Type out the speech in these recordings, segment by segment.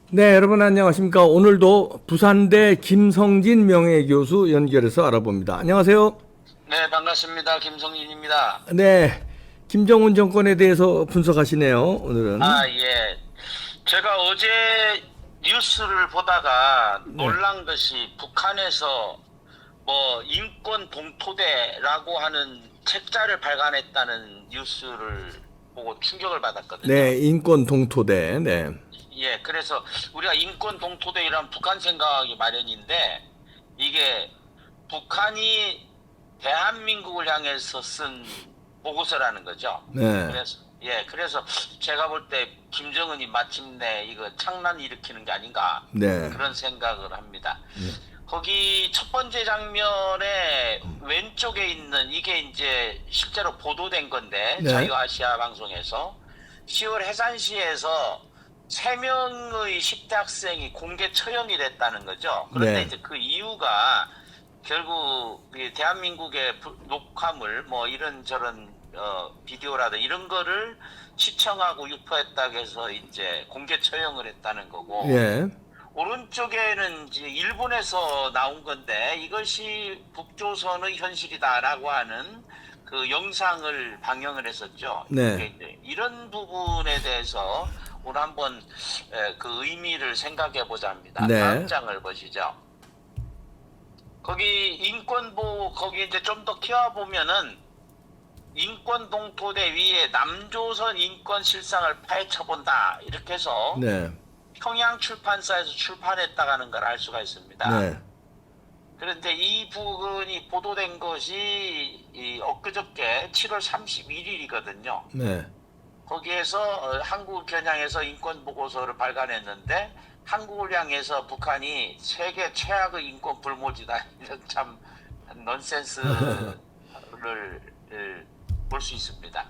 네, 여러분 안녕하십니까. 오늘도 부산대 김성진 명예교수 연결해서 알아봅니다. 안녕하세요. 네, 반갑습니다. 김성진입니다. 네, 김정은 정권에 대해서 분석하시네요. 오늘은. 예. 제가 어제 뉴스를 보다가 네, 놀란 것이 북한에서 뭐 인권 동토대라고 하는 책자를 발간했다는 뉴스를 보고 충격을 받았거든요. 네, 인권 동토대. 네, 예, 그래서 우리가 인권 동토대이란 북한 생각이 마련인데 이게 북한이 대한민국을 향해서 쓴 보고서라는 거죠. 네, 그래서 제가 볼 때 김정은이 마침내 이거 창란 일으키는 게 아닌가 네, 그런 생각을 합니다. 거기 첫 번째 장면에 왼쪽에 있는 이게 이제 실제로 보도된 건데 네, 자유아시아 방송에서 10월 해산시에서 3명의 10대 학생이 공개 처형이 됐다는 거죠. 그런데 네, 이제 그 이유가 결국 이 대한민국의 녹화물 뭐 이런저런 비디오라든 이런 거를 시청하고 유포했다고 해서 이제 공개 처형을 했다는 거고, 예, 오른쪽에는 이제 일본에서 나온 건데 이것이 북조선의 현실이다라고 하는 그 영상을 방영을 했었죠. 네, 이제 이런 부분에 대해서 오늘 한번 그 의미를 생각해 보자 합니다. 다음 네, 장을 보시죠. 거기 인권보호 거기 이제 좀 더 키워 보면은 인권 동토대 위에 남조선 인권 실상을 파헤쳐 본다 이렇게 해서 네, 평양 출판사에서 출판했다가는 걸 알 수가 있습니다. 네, 그런데 이 부분이 보도된 것이 엊그저께 7월 31일이거든요. 네, 거기에서 한국 겨냥해서 인권 보고서를 발간했는데 한국을 향해서 북한이 세계 최악의 인권 불모지다 이런 참 넌센스를 볼 수 있습니다.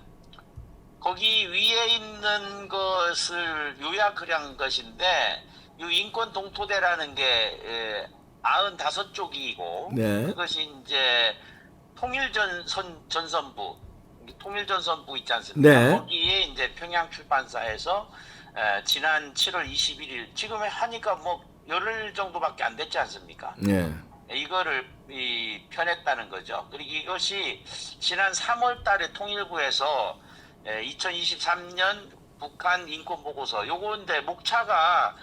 거기 위에 있는 것을 요약을 한 것인데 이 인권 동토대라는 게 95쪽이고 네, 그것이 이제 통일전선부 통일전선부 있지 않습니까? 네, 거기에 이제 평양 출판사에서 지난 7월 21일 지금 하니까 뭐 열흘 정도밖에 안 됐지 않습니까? 네, 이거를 펴냈다는 거죠. 그리고 이것이 지난 3월 달에 통일부에서 2023년 북한 인권 보고서 요건데 목차가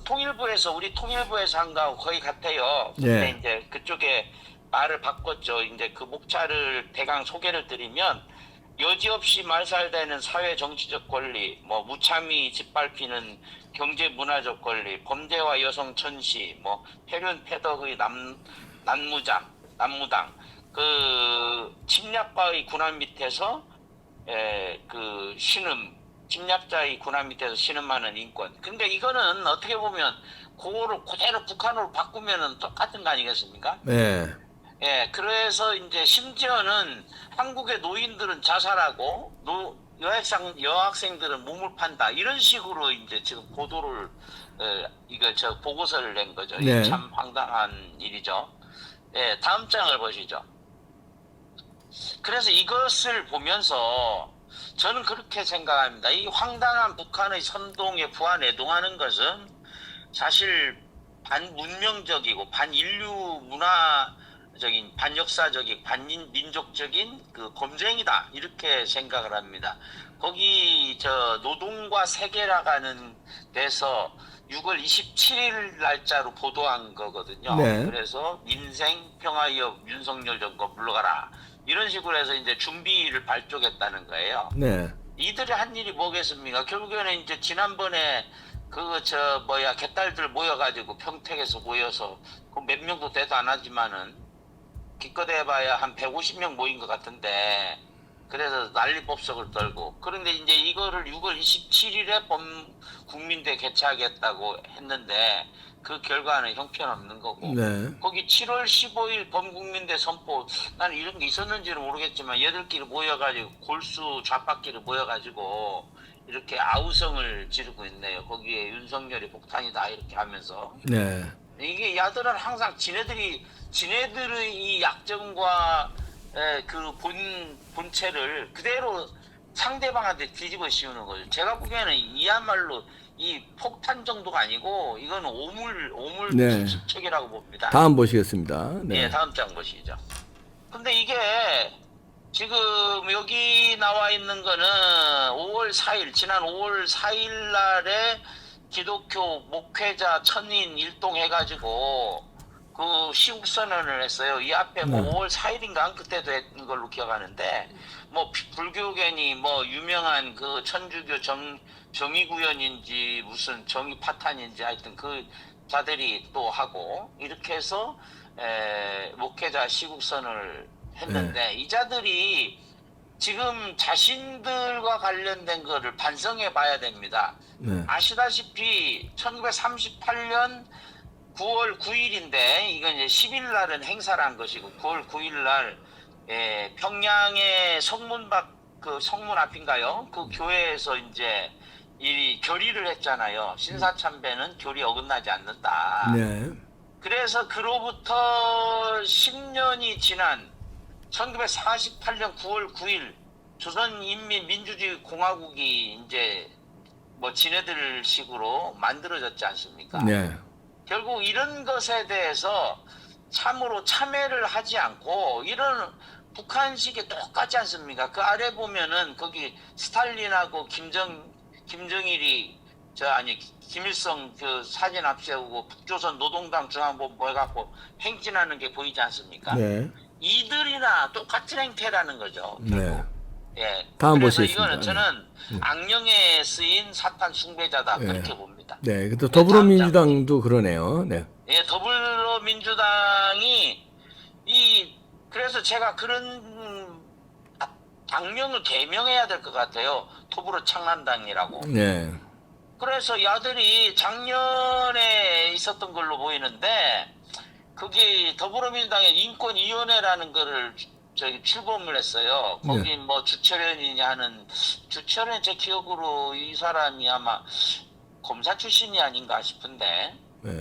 통일부에서 우리 통일부에서 한 거하고 거의 같아요. 근데 네, 이제 그쪽에 말을 바꿨죠. 이제 그 목차를 대강 소개를 드리면 여지없이 말살되는 사회 정치적 권리, 뭐 무참히 짓밟히는 경제 문화적 권리, 범죄와 여성 천시, 뭐 폐륜 패덕의 난무당, 그 침략과의 군함 밑에서 그 신음, 침략자의 군함 밑에서 신음하는 인권. 근데 이거는 어떻게 보면 그거를 그대로 북한으로 바꾸면은 똑같은 거 아니겠습니까? 네, 예, 그래서 이제 심지어는 한국의 노인들은 자살하고 여학생들은 몸을 판다 이런 식으로 이제 지금 보도를 이거 저 보고서를 낸 거죠. 이게 네, 참 황당한 일이죠. 예, 다음 장을 보시죠. 그래서 이것을 보면서 저는 그렇게 생각합니다. 이 황당한 북한의 선동에 부안해동하는 것은 사실 반문명적이고 반인류 문화적인 반역사적인 반민족적인 그 범죄행위다 이렇게 생각을 합니다. 거기 저 노동과 세계라가는 데서 6월 27일 날짜로 보도한 거거든요. 네, 그래서 민생 평화위협 윤석열 정권 물러가라 이런 식으로 해서 이제 준비를 발족했다는 거예요. 네, 이들이 한 일이 뭐겠습니까? 결국에는 이제 지난번에 그 저 뭐야 개딸들 모여가지고 평택에서 모여서 그 몇 명도 되도 안 하지만은 기껏 해봐야 한 150명 모인 것 같은데 그래서 난리법석을 떨고 그런데 이제 이거를 6월 27일에 국민대 개최하겠다고 했는데 그 결과는 형편없는 거고 네, 거기 7월 15일 범국민대 선포 나는 이런 게 있었는지는 모르겠지만 얘들끼리 모여가지고 골수 좌바퀴를 모여가지고 이렇게 아우성을 지르고 있네요. 거기에 윤석열이 폭탄이다 이렇게 하면서 네, 이게 야들은 항상 지네들의 이 약점과 그 본체를 그대로 상대방한테 뒤집어 씌우는 거죠. 제가 보기에는 이야말로 이 폭탄 정도가 아니고 이건 오물 네. 집착이라고 봅니다. 다음 보시겠습니다. 예, 네. 다음 장 보시죠. 근데 이게 지금 여기 나와 있는 거는 5월 4일, 지난 5월 4일 날에 기독교 목회자 천인 일동해가지고 그 시국선언을 했어요. 이 앞에 뭐 네. 5월 4일인가 그때도 했던 걸로 기억하는데 뭐 불교계니 뭐 유명한 그 천주교 정의구현인지 무슨 정의파탄인지 하여튼 그 자들이 또 하고 이렇게 해서 목회자 시국선언을 했는데 이 자들이 지금 자신들과 관련된 거를 반성해 봐야 됩니다. 네. 아시다시피 1938년 9월 9일인데 이건 이제 10일 날은 행사를 한 것이고 9월 9일 날 평양의 성문 앞인가요? 그 교회에서 이제 이 결의를 했잖아요. 신사참배는 결의 어긋나지 않는다. 네. 그래서 그로부터 10년이 지난 1948년 9월 9일 조선인민민주주의 공화국이 이제 뭐 지네들 식으로 만들어졌지 않습니까? 네. 결국 이런 것에 대해서 참으로 참여를 하지 않고 이런 북한식이 똑같지 않습니까? 그 아래 보면은 거기 스탈린하고 김정일이 김일성 그 사진 앞세우고 북조선 노동당 중앙본부 해갖고 행진하는 게 보이지 않습니까? 네. 이들이나 똑같은 행태라는 거죠. 네. 예. 다음 그래서 보시겠습니다. 이거는 저는 악령에 쓰인 사탄 숭배자다 네. 그렇게 봅니다. 네. 또 더불어민주당도 그러네요. 네. 예, 더불어민주당이 그래서 제가 그런 당명을 개명해야 될 것 같아요. 더불어 창난당이라고. 네. 그래서 야들이 작년에 있었던 걸로 보이는데 그게 더불어민주당의 인권위원회라는 거를 출범을 했어요. 거기 뭐 주철현이냐 하는 주철현 제 기억으로 이 사람이 아마 검사 출신이 아닌가 싶은데 네.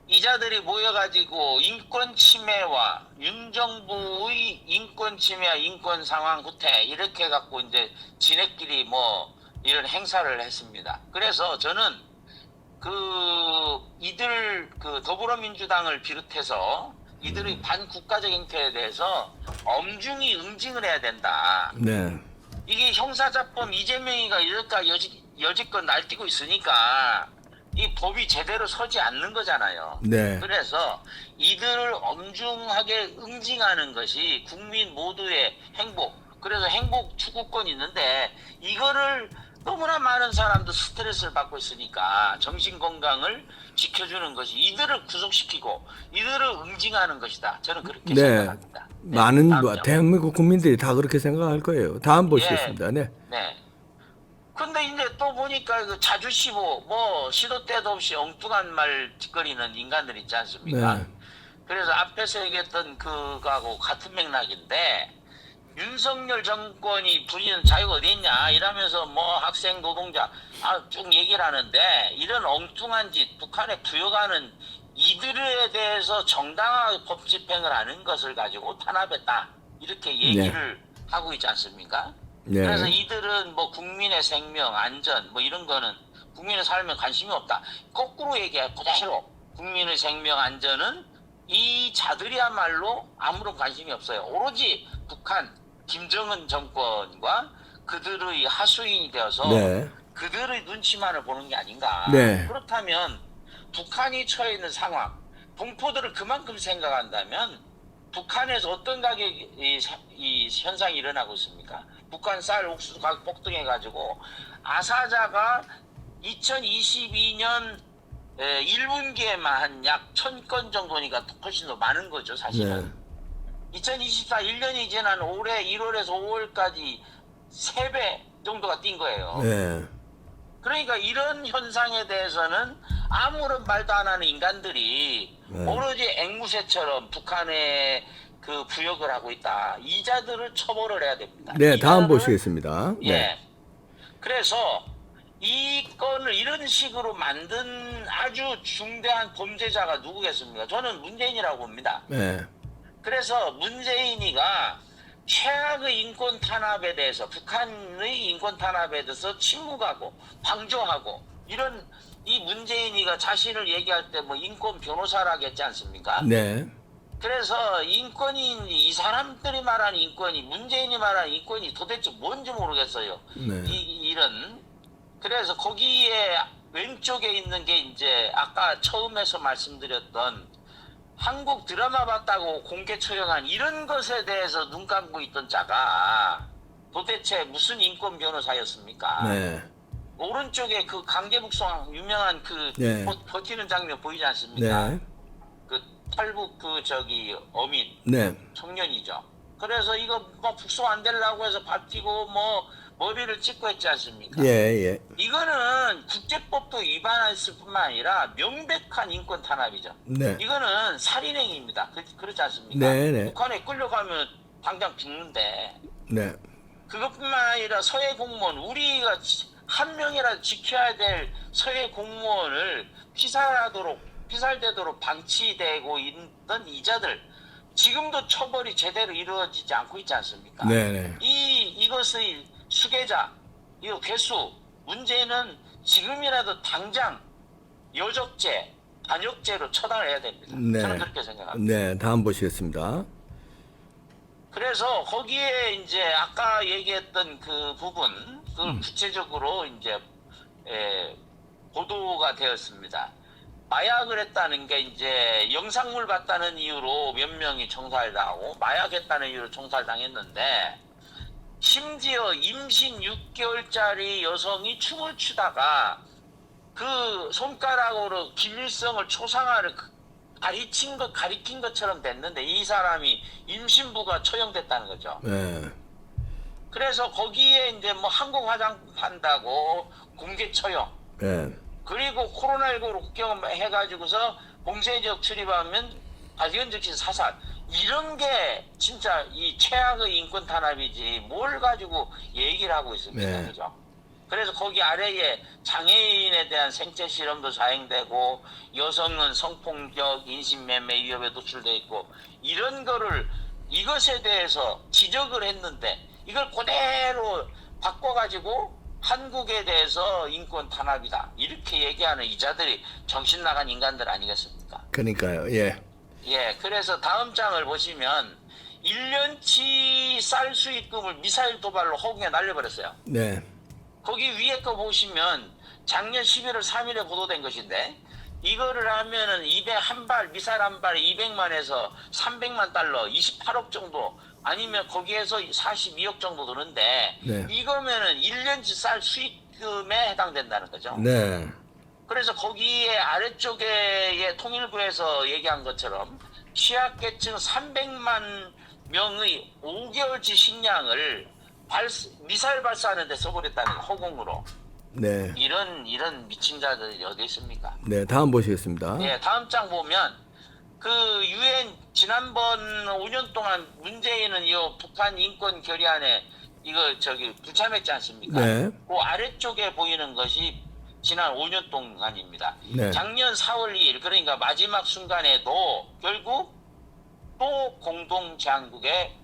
이자들이 모여가지고 인권 침해와 윤정부의 인권 침해와 인권 상황 후퇴 이렇게 갖고 이제 지네끼리 뭐 이런 행사를 했습니다. 그래서 저는 이들 더불어민주당을 비롯해서 이들의 반국가적 행태에 대해서 엄중히 응징을 해야 된다. 네. 이게 형사자법 이재명이가 여지껏 날뛰고 있으니까 이 법이 제대로 서지 않는 거잖아요. 네. 그래서 이들을 엄중하게 응징하는 것이 국민 모두의 행복, 그래서 행복 추구권이 있는데 이거를 너무나 많은 사람도 스트레스를 받고 있으니까 정신 건강을 지켜주는 것이 이들을 구속시키고 이들을 응징하는 것이다. 저는 그렇게 네. 생각합니다. 네, 많은 다음요. 대한민국 국민들이 다 그렇게 생각할 거예요. 다음 보시겠습니다. 네. 네. 근데 이제 또 보니까 그 자주시보 뭐 시도 때도 없이 엉뚱한 말 짓거리는 인간들 있지 않습니까? 네. 그래서 앞에서 얘기했던 그거하고 같은 맥락인데 윤석열 정권이 부리는 자유가 어디 있냐 이러면서 뭐 학생 노동자 쭉 얘기를 하는데 이런 엉뚱한 짓 북한에 부여가는 이들에 대해서 정당하게 법 집행을 하는 것을 가지고 탄압했다 이렇게 얘기를 하고 있지 않습니까? 네. 그래서 이들은 뭐 국민의 생명 안전 뭐 이런 거는 국민의 삶에 관심이 없다. 거꾸로 얘기해 그대로 국민의 생명 안전은 이 자들이야말로 아무런 관심이 없어요. 오로지 북한 김정은 정권과 그들의 하수인이 되어서 네. 그들의 눈치만을 보는 게 아닌가. 네. 그렇다면 북한이 처해 있는 상황, 동포들을 그만큼 생각한다면 북한에서 어떤 가격이 이 현상이 일어나고 있습니까? 북한 쌀, 옥수수 가격 폭등해가지고 아사자가 2022년 1분기에만 한 약 1000건 정도니까 훨씬 더 많은 거죠, 사실은. 네. 2024 1년이 지난 올해 1월에서 5월까지 3배 정도가 뛴 거예요. 네. 그러니까 이런 현상에 대해서는 아무런 말도 안 하는 인간들이 오로지 앵무새처럼 북한에 그 부역을 하고 있다. 이자들을 처벌을 해야 됩니다. 네, 다음 이자들을- 보시겠습니다. 예. 네. 그래서 이 건을 이런 식으로 만든 아주 중대한 범죄자가 누구겠습니까? 저는 문재인이라고 봅니다. 네. 그래서 문재인이가 최악의 인권 탄압에 대해서, 북한의 인권 탄압에 대해서 침묵하고 방조하고, 이런 이 문재인이가 자신을 얘기할 때 뭐 인권 변호사라고 했지 않습니까? 네. 그래서 인권이, 이 사람들이 말하는 인권이, 문재인이 말하는 인권이 도대체 뭔지 모르겠어요. 네. 이런. 그래서 거기에 왼쪽에 있는 게 이제 아까 처음에서 말씀드렸던 한국 드라마 봤다고 공개 처형한 이런 것에 대해서 눈 감고 있던 자가 도대체 무슨 인권 변호사였습니까? 네. 오른쪽에 그 강제북송 유명한 그 네. 버티는 장면 보이지 않습니까? 네. 그 탈북 그 저기 어민 네. 청년이죠. 그래서 이거 뭐 북송 안 되려고 해서 버티고 뭐 머리를 찍고 했지 않습니까? 예, 예. 이거는 국제법도 위반했을 뿐만 아니라 명백한 인권 탄압이죠. 네. 이거는 살인행위입니다. 그렇지 않습니까? 네, 네. 북한에 끌려가면 당장 죽는데, 네. 그것뿐만 아니라 서해 공무원, 우리가 한 명이라도 지켜야 될 서해 공무원을 피살되도록 방치되고 있던 이자들, 지금도 처벌이 제대로 이루어지지 않고 있지 않습니까? 네, 네. 이것의 수괴자, 이거 괴수, 문제는 지금이라도 당장 여적죄, 반역죄로 처단을 해야 됩니다. 네. 저는 그렇게 생각합니다. 네, 다음 보시겠습니다. 그래서 거기에 이제 아까 얘기했던 그 부분, 그걸 구체적으로 이제 보도가 되었습니다. 마약을 했다는 게 이제 영상물 봤다는 이유로 몇 명이 총살당하고, 마약했다는 이유로 총살당했는데, 심지어 임신 6개월짜리 여성이 춤을 추다가 그 손가락으로 김일성을 초상화를 가리킨 것처럼 됐는데, 이 사람이 임신부가 처형됐다는 거죠. 네. 그래서 거기에 이제 뭐 한국 화장 판다고 공개 처형, 네. 그리고 코로나19로 국경 해가지고서 공세적 출입하면 발견 즉시 사살, 이런 게 진짜 이 최악의 인권 탄압이지 뭘 가지고 얘기를 하고 있습니다. 네. 그죠? 그래서 거기 아래에 장애인에 대한 생체 실험도 자행되고, 여성은 성폭력, 인신매매 위협에 노출돼 있고, 이런 거를, 이것에 대해서 지적을 했는데 이걸 그대로 바꿔가지고 한국에 대해서 인권 탄압이다 이렇게 얘기하는 이자들이 정신 나간 인간들 아니겠습니까? 그러니까요. 예. 예, 그래서 다음 장을 보시면 1년치 쌀 수입금을 미사일 도발로 허공에 날려버렸어요. 네. 거기 위에 거 보시면 작년 11월 3일에 보도된 것인데, 이거를 하면은 한 발, 미사일 한 발에 200만에서 300만 달러, 28억 정도, 아니면 거기에서 42억 정도 드는데, 네. 이거면은 1년치 쌀 수익금에 해당된다는 거죠. 네. 그래서 거기에 아래쪽에 통일부에서 얘기한 것처럼 취약계층 300만 명의 5개월치 식량을 미사일 발사하는 데 써버렸다는 거, 허공으로. 네. 이런 미친 자들이 어디 있습니까? 네, 다음 보시겠습니다. 네, 다음 장 보면 그 유엔 지난번 5년 동안 문재인은 이 북한 인권 결의안에 이거 불참했지 않습니까? 네. 그 아래쪽에 보이는 것이 지난 5년 동안입니다. 네. 작년 4월 2일, 그러니까 마지막 순간에도 결국 또 공동 제안국에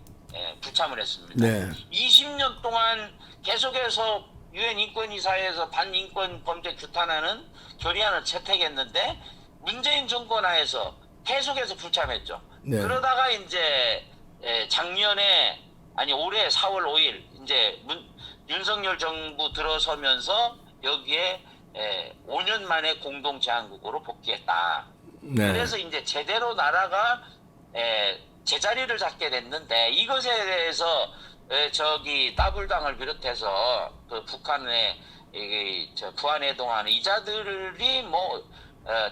불참을 했습니다. 네. 20년 동안 계속해서 유엔 인권이사회에서 반인권 범죄 규탄하는 결의안을 채택했는데, 문재인 정권 하에서 계속해서 불참했죠. 네. 그러다가 이제 작년에, 아니 올해 4월 5일 이제 윤석열 정부 들어서면서 여기에 5년 만에 공동 제안국으로 복귀했다. 네. 그래서 이제 제대로 나라가 제자리를 잡게 됐는데, 이것에 대해서 따블당을 비롯해서 그 북한의 부안해동하는 이자들이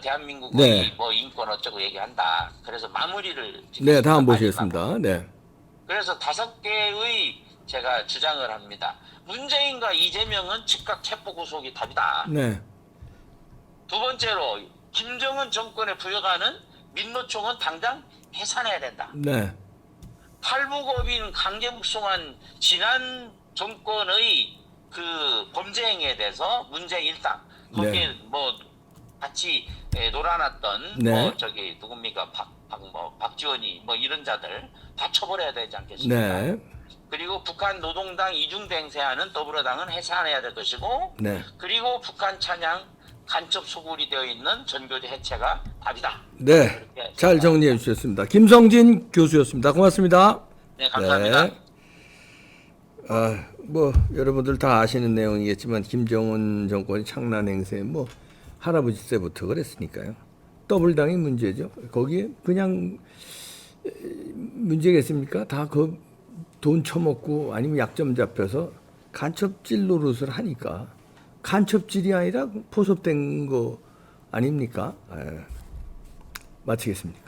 대한민국의 네. 인권 어쩌고 얘기한다. 그래서 마무리를 네, 다음 짓겠습니다. 보시겠습니다. 네. 그래서 5개의 제가 주장을 합니다. 문재인과 이재명은 즉각 체포 구속이 답이다. 네. 두 번째로 김정은 정권에 부여가는 민노총은 당장 해산해야 된다. 네. 탈북어민 강제북송한 지난 정권의 그 범죄 행위에 대해서 문재인 일당, 거기에 네. 같이 놀아났던 네. 누굽니까 박지원이 이런 자들 다 처벌해야 되지 않겠습니까? 네. 그리고 북한 노동당 이중대행세하는 더불어당은 해산해야 될 것이고, 네. 그리고 북한 찬양 간첩 소굴이 되어 있는 전교제 해체가 답이다. 네. 그렇게 잘 정리해 주셨습니다. 김성진 교수였습니다. 고맙습니다. 네, 감사합니다. 네. 뭐 여러분들 다 아시는 내용이겠지만 김정은 정권의 창난 행세 뭐 할아버지 때부터 그랬으니까요. 더블당이 문제죠. 거기에 그냥 문제겠습니까? 다 그 돈 처먹고 아니면 약점 잡혀서 간첩질 노릇을 하니까 간첩질이 아니라 포섭된 거 아닙니까? 마치겠습니다.